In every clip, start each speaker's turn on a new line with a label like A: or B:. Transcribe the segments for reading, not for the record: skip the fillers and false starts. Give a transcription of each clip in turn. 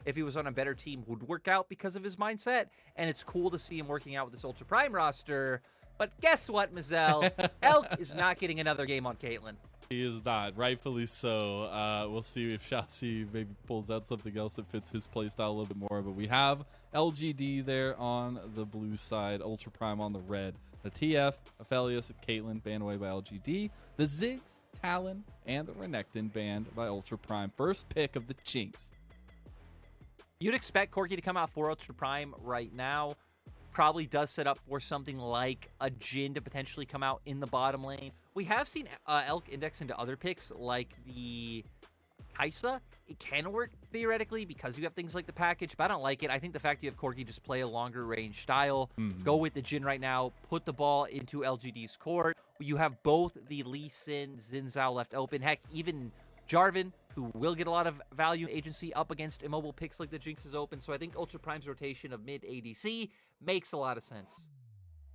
A: if he was on a better team, would work out because of his mindset. And it's cool to see him working out with this Ultra Prime roster. But guess what, Mazel? Elk is not getting another game on Caitlyn.
B: He is not, rightfully so. We'll see if Chelsea maybe pulls out something else that fits his playstyle a little bit more. But we have LGD there on the blue side, Ultra Prime on the red. The TF, Aphelios, Caitlyn banned away by LGD. The Ziggs, Talon, and the Renekton banned by Ultra Prime. First pick of the Jinx.
A: You'd expect Corki to come out for Ultra Prime right now. Probably does set up for something like a Jhin to potentially come out in the bottom lane. We have seen Elk index into other picks like the Kaisa. It can work theoretically because you have things like the package, but I don't like it. I think the fact you have Corki just play a longer range style, go with the Jhin right now, put the ball into LGD's court. You have both the Lee Sin, Xin Zhao left open. Heck, even Jarvan, who will get a lot of value agency up against immobile picks like the Jinx is open. So I think Ultra Prime's rotation of mid ADC makes a lot of sense.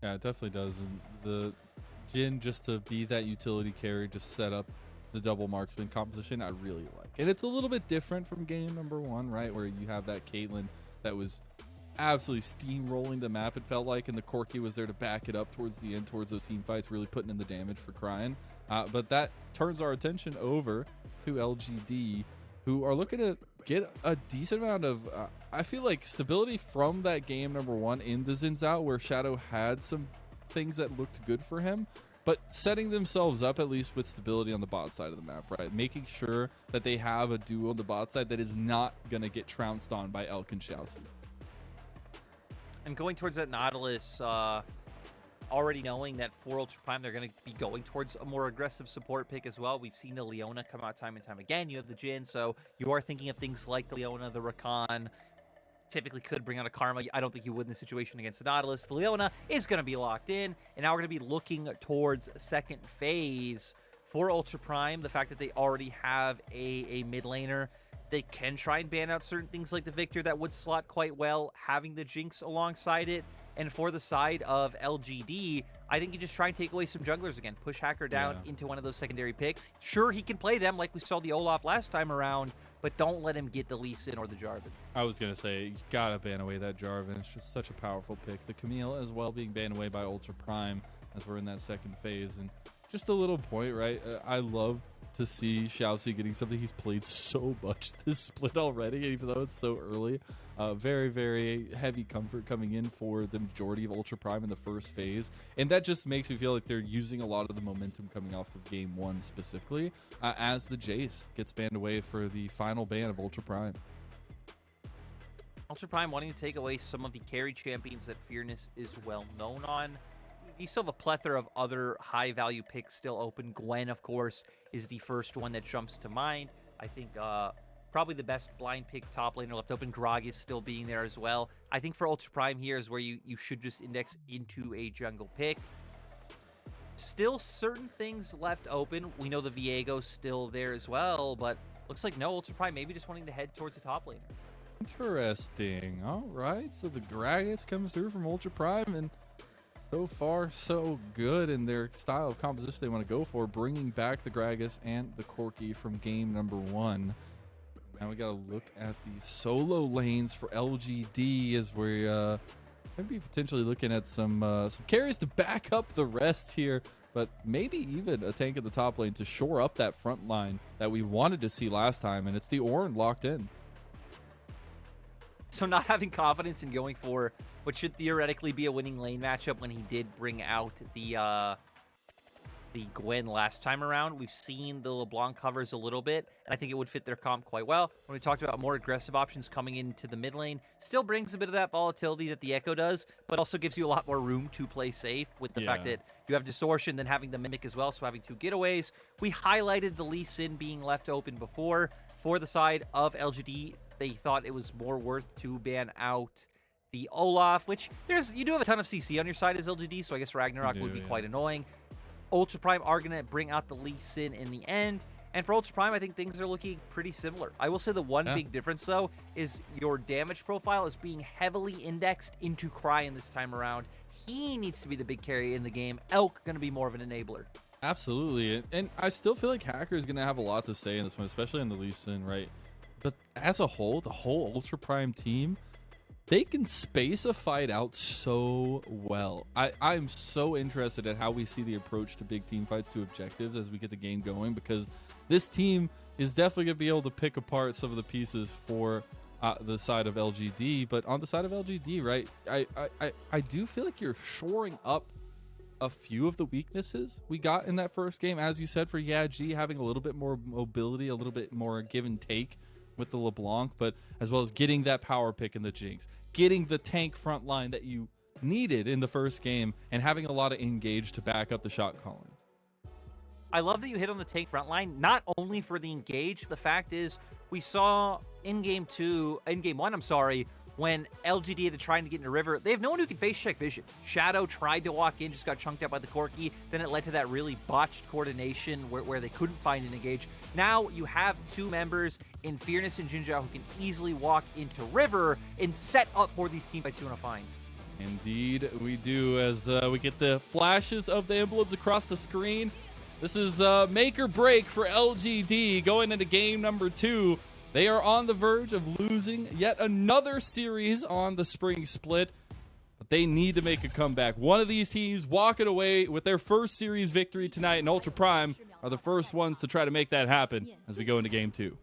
B: Yeah, it definitely does. And the Jhin, just to be that utility carry, just set up the double marksman composition, I really like. And it's a little bit different from game number 1, right? Where you have that Caitlyn that was absolutely steamrolling the map, it felt like, and the Corki was there to back it up towards the end, towards those team fights, really putting in the damage for crying. But that turns our attention over to LGD, who are looking to get a decent amount of, I feel like, stability from that game number 1 in the Xin Zhao, where Shadow had some things that looked good for him, but setting themselves up at least with stability on the bot side of the map, right? Making sure that they have a duo on the bot side that is not going to get trounced on by Elk and Chelsea.
A: And going towards that Nautilus, already knowing that for Ultra Prime, they're going to be going towards a more aggressive support pick as well. We've seen the Leona come out time and time again. You have the Jhin, so you are thinking of things like the Leona, the Rakan. Typically could bring out a Karma. I don't think you would in the situation against the Nautilus. The Leona is going to be locked in, and now we're going to be looking towards second phase for Ultra Prime. The fact that they already have a mid laner, they can try and ban out certain things like the Victor that would slot quite well, having the Jinx alongside it. And for the side of LGD, I think you just try and take away some junglers again. Push Hacker down into one of those secondary picks. Sure, he can play them like we saw the Olaf last time around, but don't let him get the Lee Sin or the Jarvan.
B: I was going to say, you got to ban away that Jarvan. It's just such a powerful pick. The Camille as well being banned away by Ultra Prime as we're in that second phase. And just a little point, right? I love to see Xiaoxi getting something. He's played so much this split already, even though it's so early. Very, very heavy comfort coming in for the majority of Ultra Prime in the first phase. And that just makes me feel like they're using a lot of the momentum coming off of game 1 specifically, as the Jace gets banned away for the final ban of Ultra Prime.
A: Ultra Prime wanting to take away some of the carry champions that Fearness is well known on. You still have a plethora of other high-value picks still open. Gwen, of course, is the first one that jumps to mind. I think probably the best blind pick top laner left open. Grog is still being there as well. I think for Ultra Prime here is where you should just index into a jungle pick. Still certain things left open. We know the Viego's still there as well, but looks like no, Ultra Prime maybe just wanting to head towards the top laner.
B: Interesting. All right, so the Gragas comes through from Ultra Prime, and so far, so good in their style of composition they want to go for, bringing back the Gragas and the Corki from game number 1. Now we got to look at the solo lanes for LGD as we're maybe potentially looking at some carries to back up the rest here, but maybe even a tank at the top lane to shore up that front line that we wanted to see last time, and it's the Ornn locked in.
A: So not having confidence in going for what should theoretically be a winning lane matchup when he did bring out the Gwen last time around. We've seen the LeBlanc covers a little bit, and I think it would fit their comp quite well. When we talked about more aggressive options coming into the mid lane, still brings a bit of that volatility that the Echo does, but also gives you a lot more room to play safe with the fact that you have Distortion, then having the Mimic as well, so having 2 getaways. We highlighted the Lee Sin being left open before. For the side of LGD, they thought it was more worth to ban out the Olaf, which you do have a ton of CC on your side as LGD, so I guess Ragnarok would be quite annoying. Ultra Prime are going to bring out the Lee Sin in the end. And for Ultra Prime, I think things are looking pretty similar. I will say the one big difference, though, is your damage profile is being heavily indexed into Cryin this time around. He needs to be the big carry in the game. Elk going to be more of an enabler.
B: Absolutely. And I still feel like Hacker is going to have a lot to say in this one, especially in the Lee Sin, right? But as a whole, the whole Ultra Prime team, they can space a fight out so well. I'm so interested in how we see the approach to big team fights to objectives as we get the game going, because this team is definitely going to be able to pick apart some of the pieces for the side of LGD. But on the side of LGD, right, I do feel like you're shoring up a few of the weaknesses we got in that first game. As you said, for G having a little bit more mobility, a little bit more give and take with the LeBlanc, but as well as getting that power pick in the Jinx, getting the tank front line that you needed in the first game, and having a lot of engage to back up the shot calling.
A: I love that you hit on the tank front line, not only for the engage. The fact is, we saw in game one, when LGD had trying to get into River, they have no one who can face check vision. Shadow tried to walk in, just got chunked out by the Corki. Then it led to that really botched coordination where they couldn't find an engage. Now you have two members in Fearness and Jinzhao who can easily walk into River and set up for these team fights you want to find.
B: Indeed, we do, as we get the flashes of the emblems across the screen. This is make or break for LGD going into game number 2. They are on the verge of losing yet another series on the spring split, but they need to make a comeback. One of these teams walking away with their first series victory tonight, and Ultra Prime are the first ones to try to make that happen as we go into game 2.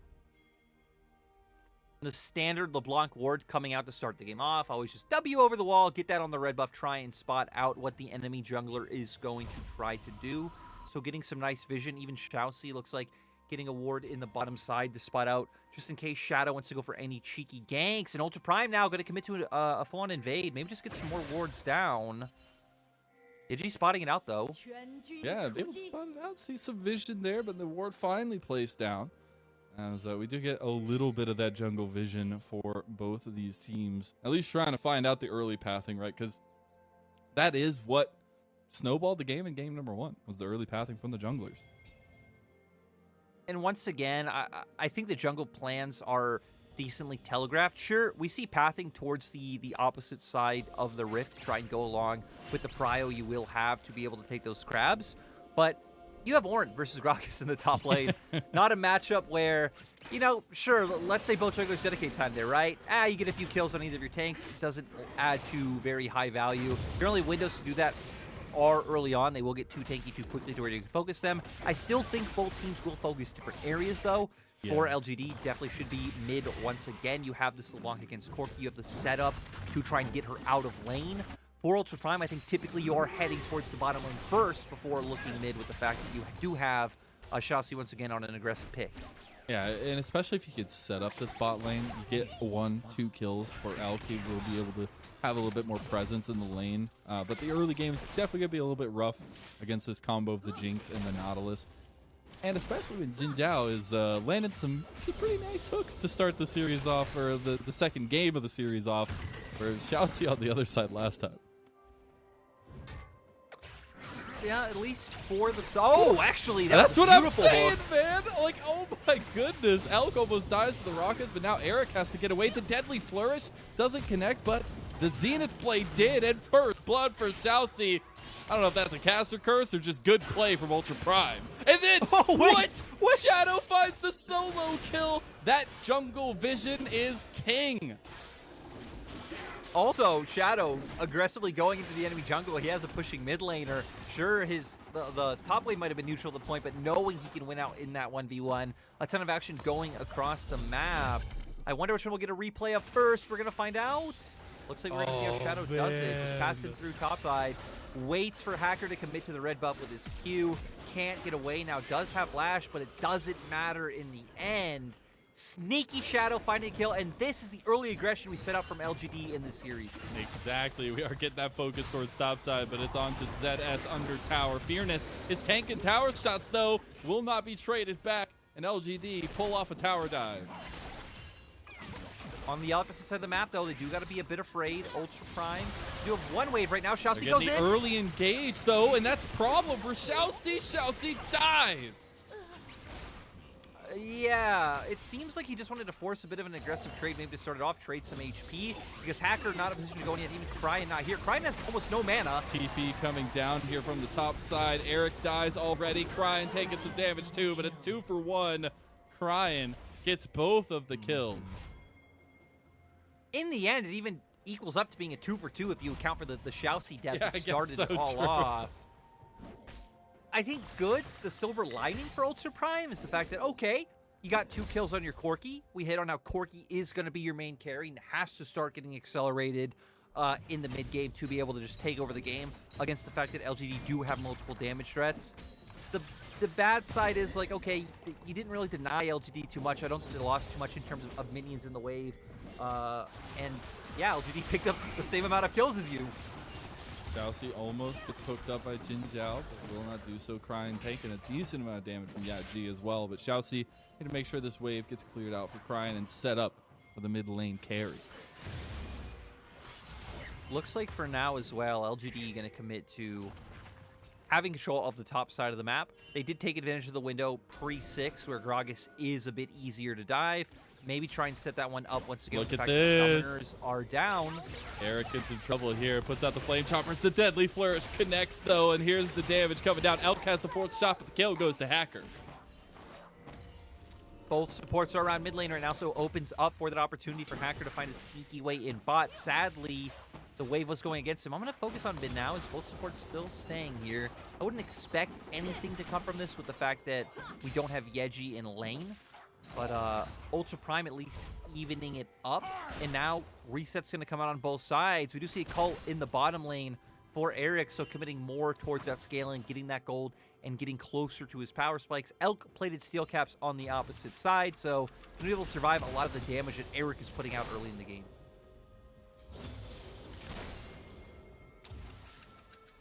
A: The standard LeBlanc ward coming out to start the game off. Always just W over the wall, get that on the red buff, try and spot out what the enemy jungler is going to try to do. So getting some nice vision. Even Xiaoxi looks like getting a ward in the bottom side to spot out, just in case Shadow wants to go for any cheeky ganks. And Ultra Prime now going to commit to a full-on invade. Maybe just get some more wards down. Digi spotting it out, though.
B: Yeah, able to spot it out. See some vision there, but the ward finally placed down. As we do get a little bit of that jungle vision for both of these teams. At least trying to find out the early pathing, right? Because that is what snowballed the game in game number 1, was the early pathing from the junglers.
A: And once again, I think the jungle plans are decently telegraphed. Sure, we see pathing towards the opposite side of the rift to try and go along with the prio you will have to be able to take those crabs. But you have Ornn versus Grokkus in the top lane. Not a matchup where, you know, sure, let's say both junglers dedicate time there, right? You get a few kills on either of your tanks. It doesn't add to very high value. Your only windows to do that are early on. They will get too tanky too quickly to where you can focus them. I still think both teams will focus different areas, though. For LGD, definitely should be mid once again. You have this LeBlanc against Corki. You have the setup to try and get her out of lane. For Ultra Prime, I think typically you are heading towards the bottom lane first before looking mid, with the fact that you do have Xiaoxi once again on an aggressive pick.
B: Yeah, and especially if you could set up this bot lane, you get 1-2 kills for Alki. Will be able to have a little bit more presence in the lane. But the early game is definitely going to be a little bit rough against this combo of the Jinx and the Nautilus. And especially when Jinzhao is landing some pretty nice hooks to start the series off, or the second game of the series off, for Xiaoxi on the other side last time.
A: Yeah, at least for the... Oh, actually,
B: that's what I'm saying,
A: hook.
B: man. Like, oh my goodness. Elk almost dies to the rockets, but now Eric has to get away. The Deadly Flourish doesn't connect, but the Zenith play did. And first blood for Xiaoxi. I don't know if that's a caster curse or just good play from Ultra Prime. And then, what? Shadow finds the solo kill. That jungle vision is king.
A: Also, Shadow aggressively going into the enemy jungle. He has a pushing mid laner. Sure, the top lane might have been neutral at the point, but knowing he can win out in that 1v1. A ton of action going across the map. I wonder which one we'll get a replay of first. We're going to find out. Looks like we're going to see how Shadow does it. Just passing through topside. Waits for Hacker to commit to the red buff with his Q. Can't get away now. Does have Flash, but it doesn't matter in the end. Sneaky Shadow finding a kill, and this is the early aggression we set up from LGD in this series.
B: Exactly. We are getting that focus towards topside, but it's on to ZS under tower. Fearness is tanking tower shots, though. Will not be traded back, and LGD pull off a tower dive.
A: On the opposite side of the map, though, they do got to be a bit afraid. Ultra Prime do have one wave right now. Xiaoxi goes in.
B: Early engage, though, and that's a problem for Xiaoxi. Xiaoxi dies.
A: Yeah, it seems like he just wanted to force a bit of an aggressive trade, maybe to start it off, trade some HP, because Hacker not in a position to go in yet, even Cryin not here. Cryin has almost no mana.
B: TP coming down here from the top side. Eric dies already. Cryin taking some damage too, but it's 2 for 1. Cryin gets both of the kills.
A: In the end, it even equals up to being a 2 for 2 if you account for the Xiaoxi death
B: Yeah,
A: that started it all
B: true.
A: off. I think the silver lining for Ultra Prime is the fact that, okay, you got 2 kills on your Corki. We hit on how Corki is going to be your main carry and has to start getting accelerated in the mid game to be able to just take over the game against the fact that LGD do have multiple damage threats. The bad side is, like, okay, you didn't really deny LGD too much. I don't think they lost too much in terms of minions in the wave. And yeah, LGD picked up the same amount of kills as you.
B: Xiaoxi almost gets hooked up by Jin Jiao, but will not do so. Crying taking a decent amount of damage from Yat-G as well. But Xiaoxi need to make sure this wave gets cleared out for Crying and set up for the mid lane carry.
A: Looks like for now as well, LGD going to commit to having control of the top side of the map. They did take advantage of the window pre-6 where Gragas is a bit easier to dive. Maybe try and set that one up once again.
B: Look
A: with the
B: at
A: fact that
B: this.
A: Summoners are down.
B: Eric gets in trouble here. Puts out the flame choppers. The deadly flourish connects though, and here's the damage coming down. Elk has the 4th shot, but the kill goes to Hacker.
A: Both supports are around mid lane right now, so opens up for that opportunity for Hacker to find a sneaky way in bot. Sadly, the wave was going against him. I'm going to focus on mid now as both supports still staying here. I wouldn't expect anything to come from this with the fact that we don't have Yeji in lane. But Ultra Prime at least evening it up. And now Reset's going to come out on both sides. We do see a cult in the bottom lane for Eric, so committing more towards that scaling, getting that gold, and getting closer to his power spikes. Elk plated steel caps on the opposite side, so going to be able to survive a lot of the damage that Eric is putting out early in the game.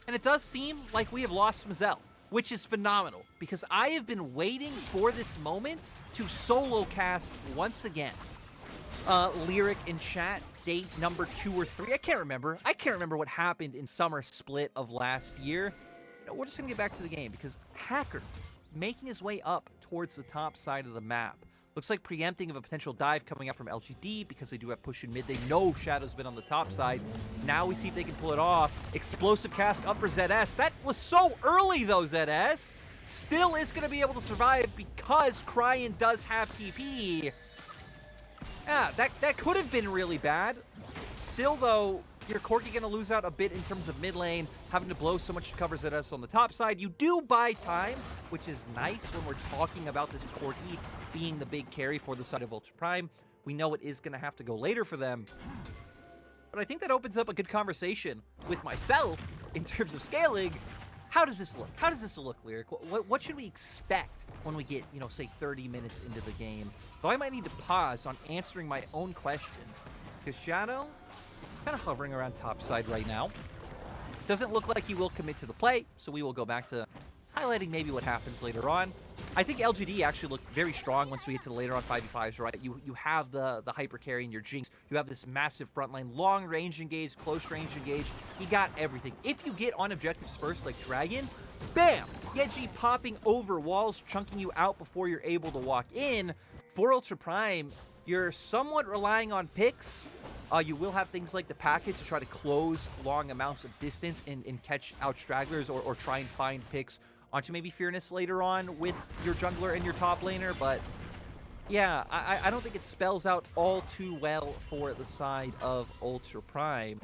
A: And it does seem like we have lost Mazel, which is phenomenal, because I have been waiting for this moment to solo cast once again. Lyric in chat, date number 2 or 3. I can't remember. I can't remember what happened in summer split of last year. You know, we're just going to get back to the game, because Hacker making his way up towards the top side of the map. Looks like preempting of a potential dive coming out from LGD because they do have push in mid. They know Shadow's been on the top side. Now we see if they can pull it off. Explosive cast up for ZS. That was so early though, ZS. Still is going to be able to survive because Cryan does have TP. Yeah, that could have been really bad. Still though, your Corki going to lose out a bit in terms of mid lane, having to blow so much to cover ZS on the top side. You do buy time, which is nice when we're talking about this Corki being the big carry for the side of Ultra Prime. We know it is going to have to go later for them. But I think that opens up a good conversation with myself in terms of scaling. How does this look? How does this look, Lyric? What should we expect when we get, you know, say 30 minutes into the game? Though I might need to pause on answering my own question, because Shadow kind of hovering around top side right now. Doesn't look like he will commit to the play, so we will go back to highlighting maybe what happens later on. I think LGD actually looked very strong once we get to the later on 5v5s, right? You have the hyper carry in your Jinx. You have this massive front line, long range engage, close range engage. You got everything. If you get on objectives first, like Dragon, bam! Yeji popping over walls, chunking you out before you're able to walk in. For Ultra Prime, you're somewhat relying on picks. You will have things like the package to try to close long amounts of distance and catch out stragglers or try and find picks onto maybe Fearness later on with your jungler and your top laner. But yeah, I don't think it spells out all too well for the side of Ultra Prime.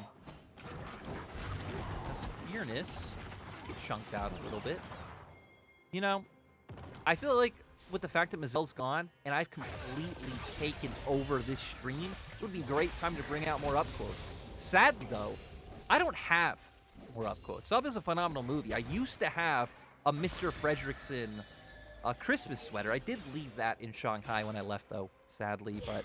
A: As Fearness get chunked out a little bit. You know, I feel like with the fact that Mazel's gone and I've completely taken over this stream, it would be a great time to bring out more up quotes. Sadly though, I don't have more up quotes. Sub is a phenomenal movie. I used to have a Mr. Fredrickson Christmas sweater. I did leave that in Shanghai when I left though, sadly, but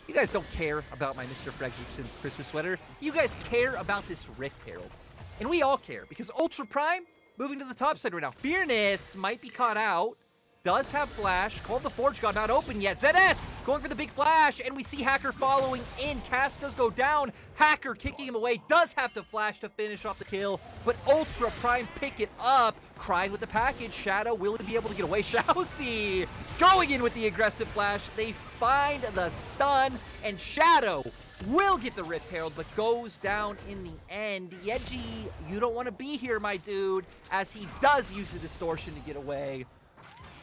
A: you guys don't care about my Mr. Fredrickson Christmas sweater. You guys care about this Rift Herald. And we all care because Ultra Prime moving to the top side right now. Fearness might be caught out. Does have flash. Called the Forge God, not open yet. ZS going for the big flash, and we see Hacker following in. Cast does go down. Hacker kicking him away. Does have to flash to finish off the kill, but Ultra Prime pick it up. Crying with the package. Shadow will he be able to get away? Xiaoxi going in with the aggressive flash. They find the stun, and Shadow will get the Rift Herald, but goes down in the end. Yeji, you don't want to be here, my dude, as he does use the distortion to get away.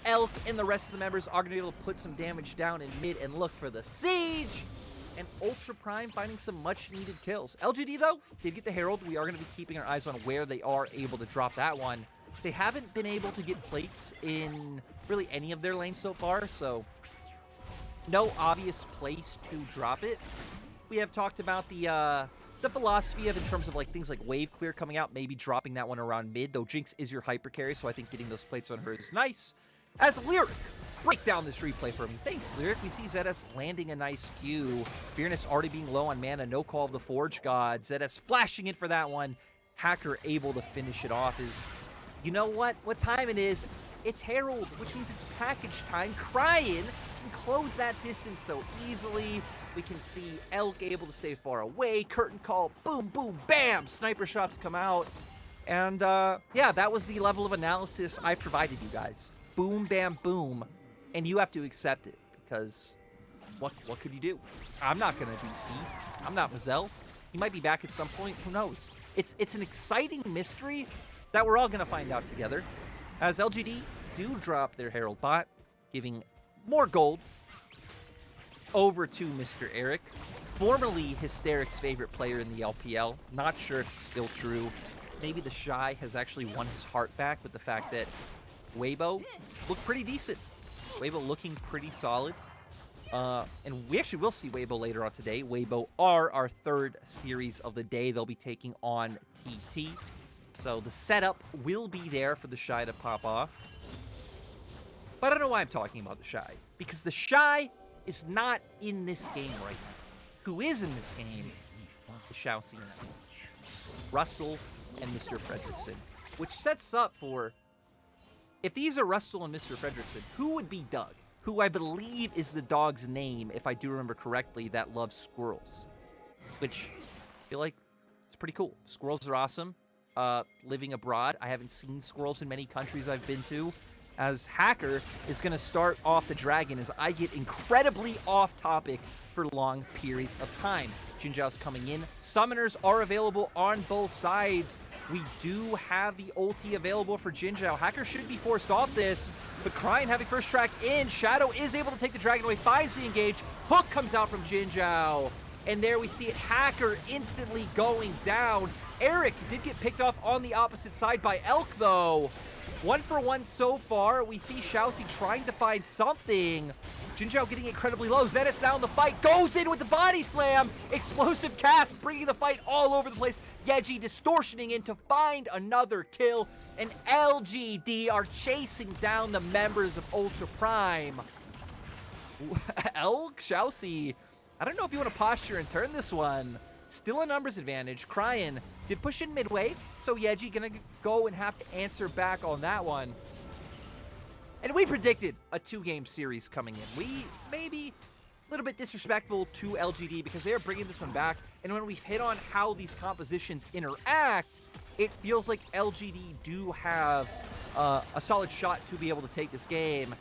A: Elk and the rest of the members are going to be able to put some damage down in mid and look for the siege. And Ultra Prime finding some much-needed kills. LGD, though, did get the Herald. We are going to be keeping our eyes on where they are able to drop that one. They haven't been able to get plates in really any of their lanes so far, so no obvious place to drop it. We have talked about the philosophy of in terms of like things like wave clear coming out, maybe dropping that one around mid, though Jinx is your hyper carry, so I think getting those plates on her is nice. As Lyric, break down this replay for me. Thanks, Lyric. We see ZS landing a nice Q. Fearness already being low on mana, no call of the Forge God. ZS flashing in for that one. Hacker able to finish it off is, you know what time it is? It's Herald, which means it's package time. Crying can close that distance so easily. We can see Elk able to stay far away. Curtain call, boom, boom, bam. Sniper shots come out. And yeah, that was the level of analysis I provided you guys. Boom, bam, boom. And you have to accept it because what could you do? I'm not going to DC. I'm not Mazel. He might be back at some point. Who knows? It's an exciting mystery that we're all going to find out together. As LGD do drop their Herald bot, giving more gold over to Mr. Eric, formerly Hysteric's favorite player in the LPL. Not sure if it's still true. Maybe the Shy has actually won his heart back with the fact that Weibo looked pretty decent. Weibo looking pretty solid. And we actually will see Weibo later on today. Weibo are our third series of the day. They'll be taking on TT. So the setup will be there for the Shy to pop off. But I don't know why I'm talking about the Shy. Because the Shy is not in this game right now. Who is in this game is Xiaoxi, Russell, and Mr. Fredrickson. Which sets up for, if these are Russell and Mr. Fredrickson, who would be Doug? Who I believe is the dog's name, if I do remember correctly, that loves squirrels. Which I feel like it's pretty cool. Squirrels are awesome. Living abroad, I haven't seen squirrels in many countries I've been to. As Hacker is going to start off the dragon as I get incredibly off topic for long periods of time. Jin Zhao's coming in. Summoners are available on both sides. We do have the ulti available for Jin Zhao. Hacker should be forced off this, but Crying having first track in. Shadow is able to take the dragon away, finds the engage. Hook comes out from Jin Zhao. And there we see it, Hacker instantly going down. Eric did get picked off on the opposite side by Elk, though. 1-for-1 so far. We see Xiaoxi trying to find something. Jin Zhao getting incredibly low. Zenith now in the fight. Goes in with the body slam. Explosive cast, bringing the fight all over the place. Yeji distortioning in to find another kill. And LGD are chasing down the members of Ultra Prime. Elk, Xiaoxi, I don't know if you want to posture and turn this one. Still a numbers advantage. Crying did push in midway, so Yeji gonna go and have to answer back on that one. And we predicted a 2-game series coming in. We maybe a little bit disrespectful to LGD because they are bringing this one back. And when we've hit on how these compositions interact, it feels like LGD do have a solid shot to be able to take this game.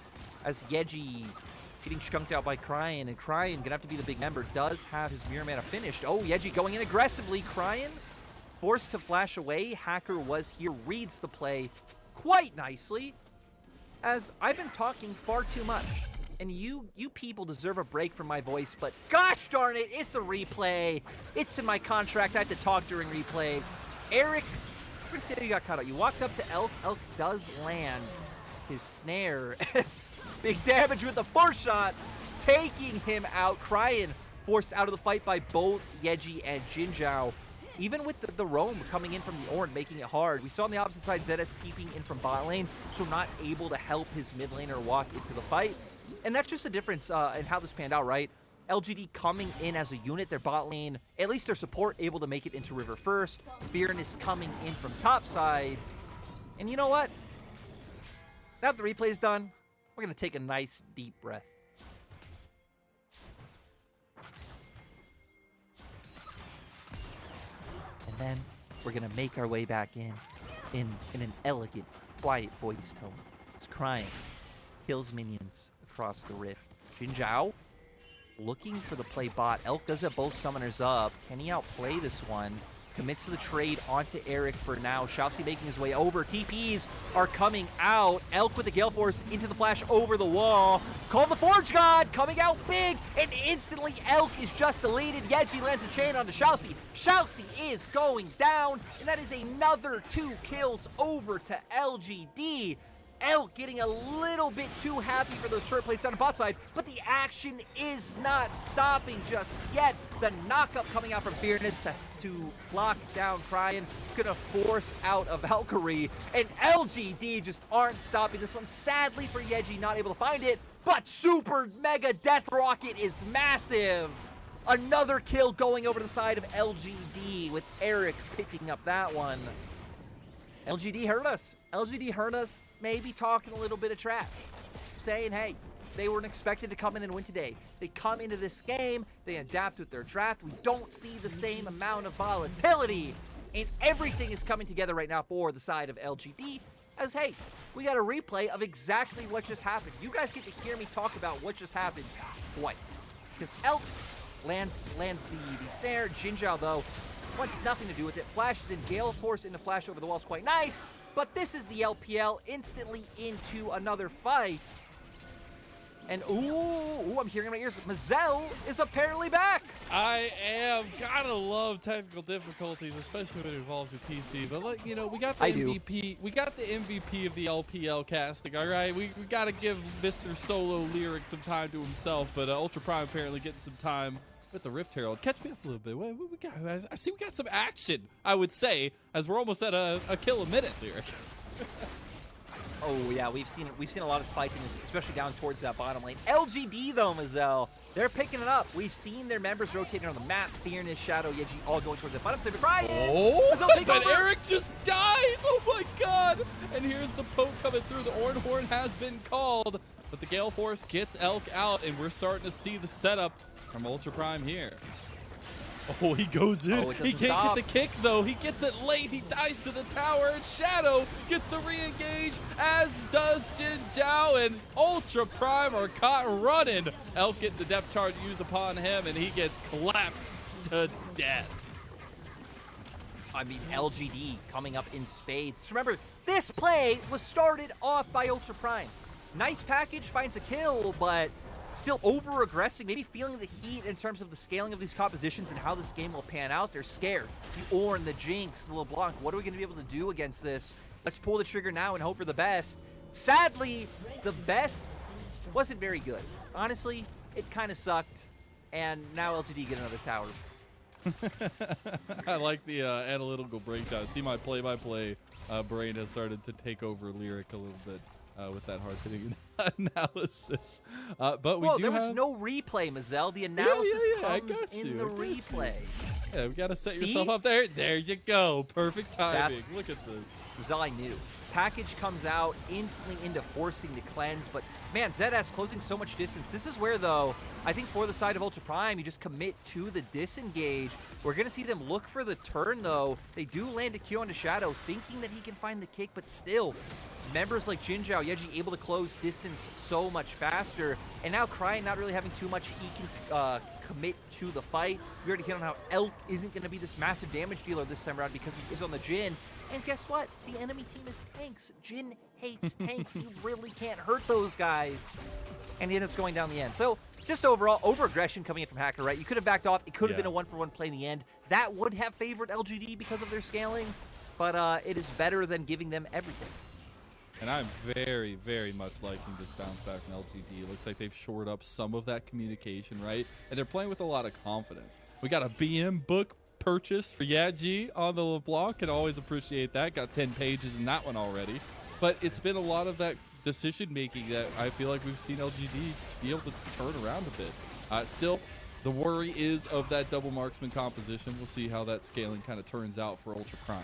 A: As Yeji getting chunked out by Crying, and Crying gonna have to be the big member, does have his mirror mana finished. Oh, Yeji going in aggressively. Crying forced to flash away. Hacker was here, reads the play quite nicely. As I've been talking far too much, and you people deserve a break from my voice, but gosh darn it, it's a replay. It's in my contract, I have to talk during replays. Eric, we're gonna say you got caught out. You walked up to Elk. Elk does land his snare. Big damage with the force shot, taking him out. Crying forced out of the fight by both Yeji and Jin Zhao. Even with the roam coming in from the Ornn, making it hard. We saw on the opposite side ZS keeping in from bot lane, so not able to help his mid laner walk into the fight. And that's just the difference in how this panned out, right? LGD coming in as a unit, their bot lane, at least their support, able to make it into river first. Fearness coming in from top side. And you know what? Now that the replay's done, we're going to take a nice deep breath. And then we're going to make our way back in an elegant, quiet voice tone. It's Crying kills minions across the rift. Jin Zhao looking for the play bot. Elk does have both summoners up. Can he outplay this one? Commits to the trade onto Eric for now. Shousey making his way over. TPs are coming out. Elk with the Gale Force into the flash over the wall. Call the Forge God coming out big, and instantly Elk is just deleted. Yeji lands a chain onto Shousey. Shousey is going down, and that is another 2 kills over to LGD. Elk getting a little bit too happy for those turret plates on the bot side, but the action is not stopping just yet. The knockup coming out from Fearness to lock down Cryan, gonna force out a Valkyrie, and LGD just aren't stopping this one. Sadly for Yeji, not able to find it, but Super Mega Death Rocket is massive. Another kill going over to the side of LGD with Eric picking up that one. LGD hurt us. LGD hurt us, maybe talking a little bit of trash. Saying, hey, they weren't expected to come in and win today. They come into this game, they adapt with their draft. We don't see the same amount of volatility. And everything is coming together right now for the side of LGD as, hey, we got a replay of exactly what just happened. You guys get to hear me talk about what just happened twice. Because Elk lands the snare. Jinzhao, though, wants nothing to do with it. Flashes in. Gale Force into flash over the wall is quite nice, but this is the LPL instantly into another fight. And ooh, I'm hearing in my ears, Mazel is apparently back.
B: I am. Gotta love technical difficulties, especially when it involves your PC. But like, you know, we got the MVP. We got the MVP of the LPL casting. All right, we gotta give Mr. Solo Lyric some time to himself. But Ultra Prime apparently getting some time with the Rift Herald. Catch me up a little bit. What we got? I see we got some action, I would say, as we're almost at a kill a minute, Lyric.
A: Oh yeah, we've seen a lot of spiciness, especially down towards that bottom lane. LGD though, Mazel, they're picking it up. We've seen their members rotating on the map. Fearness, Shadow, Yeji, all going towards the bottom side. Cryan!
B: Oh, but Eric just dies! Oh my god! And here's the poke coming through. The Orange Horn has been called, but the Gale Force gets Elk out, and we're starting to see the setup from Ultra Prime here. Oh, he goes in.
A: Oh,
B: he can't get the kick, though. He gets it late. He dies to the tower, and Shadow gets the re-engage, as does Jinzhao, and Ultra Prime are caught running. Elk getting the depth charge used upon him, and he gets clapped to death.
A: I mean, LGD coming up in spades. Remember, this play was started off by Ultra Prime. Nice package, finds a kill, but still over-aggressing, maybe feeling the heat in terms of the scaling of these compositions and how this game will pan out. They're scared. The Ornn, the Jinx, the LeBlanc, what are we going to be able to do against this? Let's pull the trigger now and hope for the best. Sadly, the best wasn't very good. Honestly, it kind of sucked, and now LGD get another tower.
B: I like the analytical breakdown. See, my play-by-play brain has started to take over Lyric a little bit. With that hard-hitting analysis. But we
A: there was no replay, Mazel. The analysis comes in the replay.
B: Yeah, we got to set yourself up there. There you go. Perfect timing. Look at this.
A: Mazel, I knew. Package comes out instantly into forcing the cleanse, but man, ZS closing so much distance. This is where, though, I think for the side of Ultra Prime, you just commit to the disengage. We're going to see them look for the turn, though. They do land a Q onto Shadow, thinking that he can find the kick, but still, members like Jinzhao, Yeji able to close distance so much faster, and now Cryan not really having too much he can commit to the fight. We already hit on how Elk isn't going to be this massive damage dealer this time around because he is on the Jhin. And guess what? The enemy team is tanks. Jhin hates tanks. You really can't hurt those guys. And he ends up going down the end. So just overall, over-aggression coming in from Hacker, right? You could have backed off. It could have been a one-for-one play in the end. That would have favored LGD because of their scaling, but it is better than giving them everything.
B: And I'm very, very much liking this bounce back from LGD. It looks like they've shored up some of that communication, right? And they're playing with a lot of confidence. We got a BM book purchased for Yaji on the LeBlanc. Can always appreciate that. Got 10 pages in that one already. But it's been a lot of that decision-making that I feel like we've seen LGD be able to turn around a bit. Still, the worry is of that double marksman composition. We'll see how that scaling kind of turns out for Ultra Prime.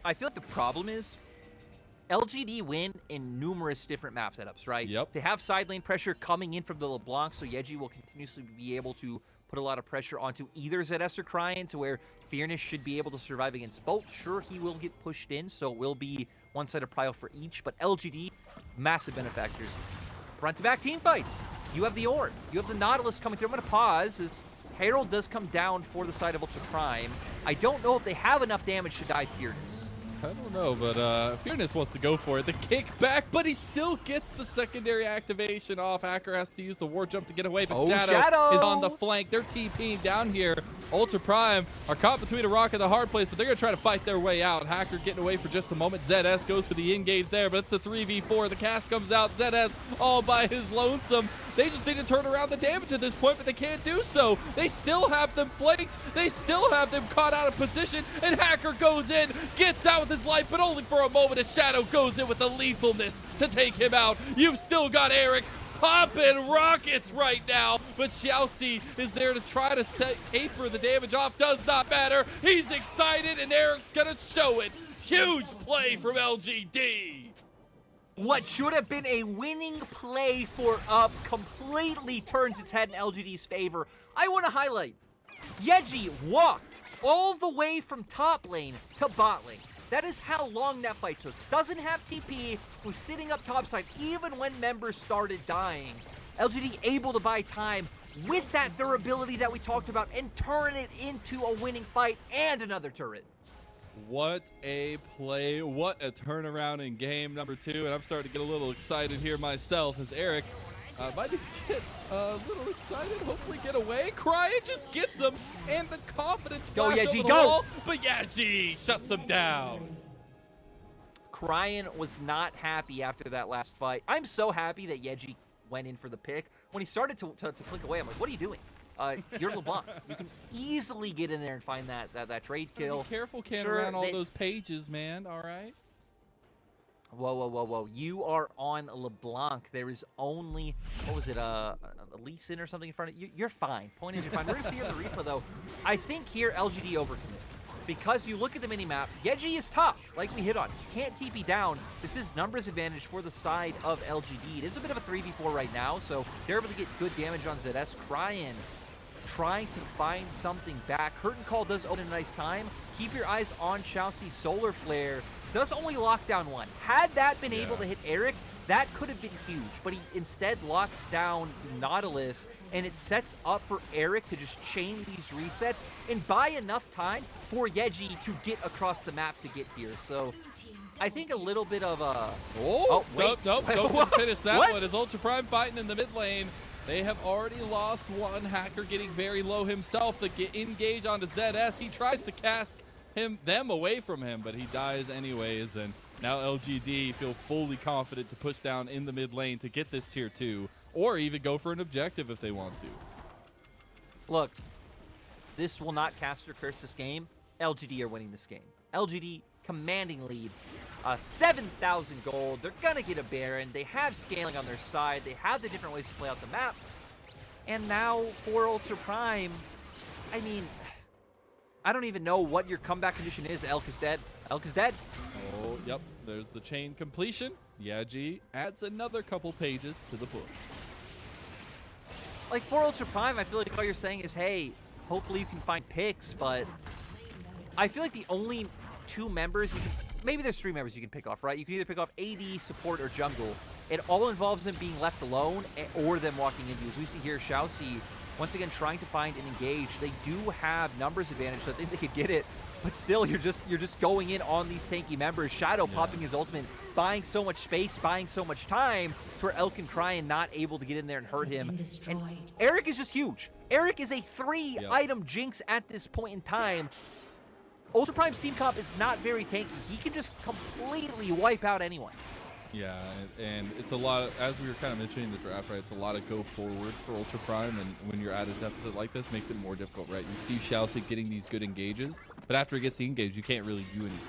A: I feel like the problem is LGD win in numerous different map setups, right?
B: Yep.
A: They have side lane pressure coming in from the LeBlanc, so Yeji will continuously be able to put a lot of pressure onto either ZS or Cryan, to where Fearness should be able to survive against both. Sure, he will get pushed in, so it will be one side of prio for each, but LGD, massive benefactors. Front-to-back team fights. You have the Ornn. You have the Nautilus coming through. I'm going to pause as Herald does come down for the side of Ultra Prime. I don't know if they have enough damage to die Fearness.
B: I don't know, but Fearness wants to go for it. The kickback, but he still gets the secondary activation off. Hacker has to use the war jump to get away, but Shadow is on the flank. They're TPing down here. Ultra Prime are caught between a rock and a hard place, but they're going to try to fight their way out. Hacker getting away for just a moment. ZS goes for the engage there, but it's a 3v4. The cast comes out. ZS all by his lonesome. They just need to turn around the damage at this point, but they can't do so. They still have them flanked. They still have them caught out of position, and Hacker goes in, gets out with his life, but only for a moment as Shadow goes in with the lethalness to take him out. You've still got Eric popping rockets right now, but Xiaoxi is there to try to taper the damage off. Does not matter. He's excited, and Eric's gonna show it. Huge play from LGD.
A: What should have been a winning play for Up completely turns its head in LGD's favor. I want to highlight, Yeji walked all the way from top lane to bot lane. That is how long that fight took. Doesn't have TP, was sitting up topside even when members started dying. LGD able to buy time with that durability that we talked about and turn it into a winning fight and another turret.
B: What a play, what a turnaround in game number 2, and I'm starting to get a little excited here myself as Eric might get a little excited, hopefully get away. Cryin just gets him, and the confidence
A: go
B: flash
A: Yeji,
B: over the
A: go!
B: wall, but Yeji shuts him down.
A: Cryin was not happy after that last fight. I'm so happy that Yeji went in for the pick. When he started to click away, I'm like, what are you doing? You're LeBlanc. You can easily get in there and find that trade kill.
B: Be careful, Ken, around all those pages, man, all right?
A: Whoa, whoa, whoa, whoa. You are on LeBlanc. There is only, what was it, a Lee Sin or something in front of you? You're fine. Point is, you're fine. We're going to see on the replay, though. I think here LGD overcommit. Because you look at the minimap, Yeji is top, like we hit on. You can't TP down. This is numbers advantage for the side of LGD. It is a bit of a 3v4 right now, so they're able to get good damage on ZS. Cryin trying to find something back. Curtain Call does open a nice time. Keep your eyes on Xiaoxi. Solar Flare does only lock down one. Had that been able to hit Eric, that could have been huge, but he instead locks down Nautilus, and it sets up for Eric to just chain these resets and buy enough time for Yeji to get across the map to get here. So I think a little bit of a...
B: Oh,
A: wait.
B: Nope, don't finish that one. As Ultra Prime fighting in the mid lane. They have already lost one. Hacker getting very low himself to get engage onto ZS. He tries to cast them away from him, but he dies anyways. And now LGD feel fully confident to push down in the mid lane to get this tier 2, or even go for an objective if they want to.
A: Look, this will not cast or curse this game. LGD are winning this game. LGD commanding lead. 7,000 gold. They're going to get a Baron. They have scaling on their side. They have the different ways to play out the map. And now for Ultra Prime, I mean, I don't even know what your comeback condition is. Elk is dead. Elk is dead.
B: Oh, yep. There's the chain completion. Yeji adds another couple pages to the book.
A: Like, for Ultra Prime, I feel like all you're saying is, hey, hopefully you can find picks, but I feel like the only 2 members you can... Maybe there's 3 members you can pick off, right? You can either pick off AD, support, or jungle. It all involves them being left alone or them walking into you. As we see here, Xiaoxi, once again, trying to find and engage. They do have numbers advantage, so I think they could get it. But still, you're just going in on these tanky members. Shadow popping his ultimate, buying so much space, buying so much time, to where Elk and Cryin not able to get in there and hurt him. And Eric is just huge. Eric is a 3-item jinx at this point in time. Ultra Prime's team comp is not very tanky. He can just completely wipe out anyone.
B: Yeah, and it's a lot of, as we were kind of mentioning in the draft, right, it's a lot of go forward for Ultra Prime, and when you're at a deficit like this, makes it more difficult, right? You see Xiaoxi getting these good engages, but after he gets the engage, you can't really do anything.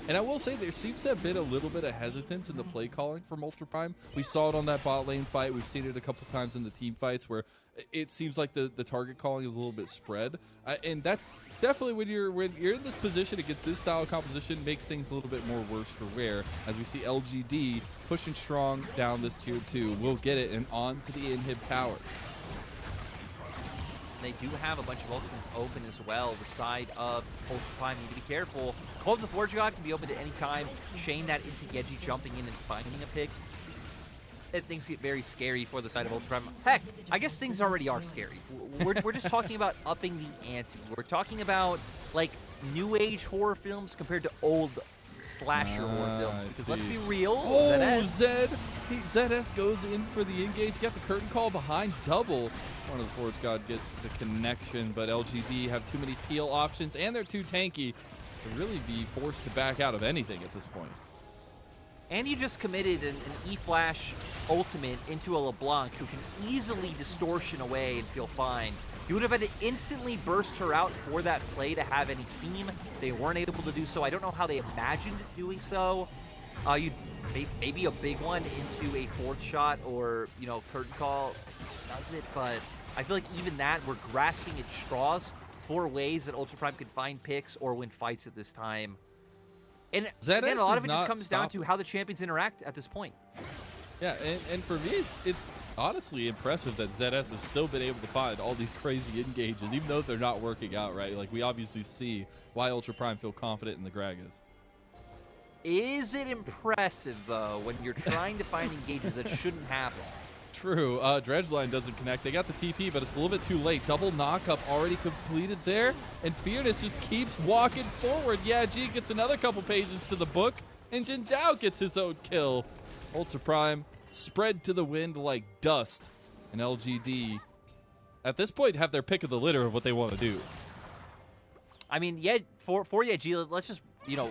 B: And I will say there seems to have been a little bit of hesitance in the play calling from Ultra Prime. We saw it on that bot lane fight. We've seen it a couple times in the team fights where it seems like the target calling is a little bit spread. And that definitely, when you're in this position against this style of composition, makes things a little bit more worse for wear. As we see LGD pushing strong down this tier 2. We'll get it and on to the inhib tower.
A: They do have a bunch of ultimates open as well. The side of Ultra Prime need to be careful. Call of the Forge God can be open at any time. Chain that into Yeji jumping in and finding a pick. that things get very scary for the side of Ultra Prime. Heck, I guess things already are scary. We're just talking about upping the ante. We're talking about, like, new age horror films compared to old slasher horror films. Because let's be real,
B: ZS goes in for the engage. Got the curtain call behind double. One of the Forge God gets the connection, but LGD have too many peel options, and they're too tanky to really be forced to back out of anything at this point.
A: And you just committed an E-Flash ultimate into a LeBlanc who can easily distortion away and feel fine. You would have had to instantly burst her out for that play to have any steam. They weren't able to do so. I don't know how they imagined doing so. You maybe a big one into a fourth shot or, you know, curtain call does it, but I feel like even that, we're grasping at straws for ways that Ultra Prime could find picks or win fights at this time. And again, a lot of it just comes down to how the champions interact at this point.
B: Yeah, and for me, it's honestly impressive that ZS has still been able to find all these crazy engages, even though they're not working out, right? Like, we obviously see why Ultra Prime feel confident in the Gragas.
A: Is it impressive, though, when you're trying to find engages that shouldn't happen?
B: True. Dredgeline doesn't connect. They got the TP, but it's a little bit too late. Double knockup already completed there, and Fearness just keeps walking forward. Yeah, G gets another couple pages to the book, and Jin Zhao gets his own kill. Ultra Prime spread to the wind like dust, and LGD, at this point, have their pick of the litter of what they want to do.
A: I mean, yeah, for Yeji, let's just, you know,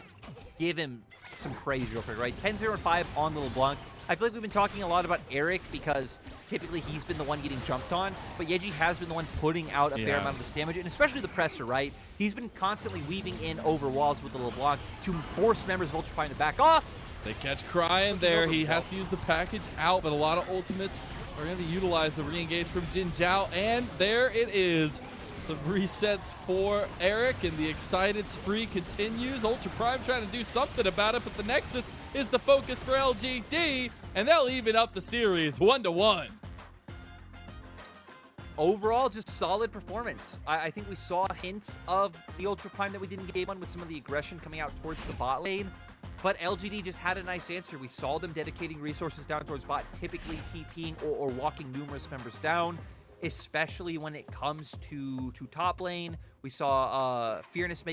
A: give him some praise real quick, right? 10-0-5 on the LeBlanc. I feel like we've been talking a lot about Eric because typically he's been the one getting jumped on, but Yeji has been the one putting out a fair amount of this damage, and especially the presser, right? He's been constantly weaving in over walls with the LeBlanc to force members of Ultra Prime to back off.
B: They catch Crying there. He has to use the package out, but a lot of ultimates are going to utilize the re-engage from Jin Zhao, and there it is. The resets for Eric, and the excited spree continues. Ultra Prime trying to do something about it, but the Nexus is the focus for LGD, and they'll even up the series 1-1.
A: Overall, just solid performance. I think we saw hints of the Ultra Prime that we didn't get on with some of the aggression coming out towards the bot lane, but LGD just had a nice answer. We saw them dedicating resources down towards bot, typically TPing or walking numerous members down, especially when it comes to top lane. We saw Fearness make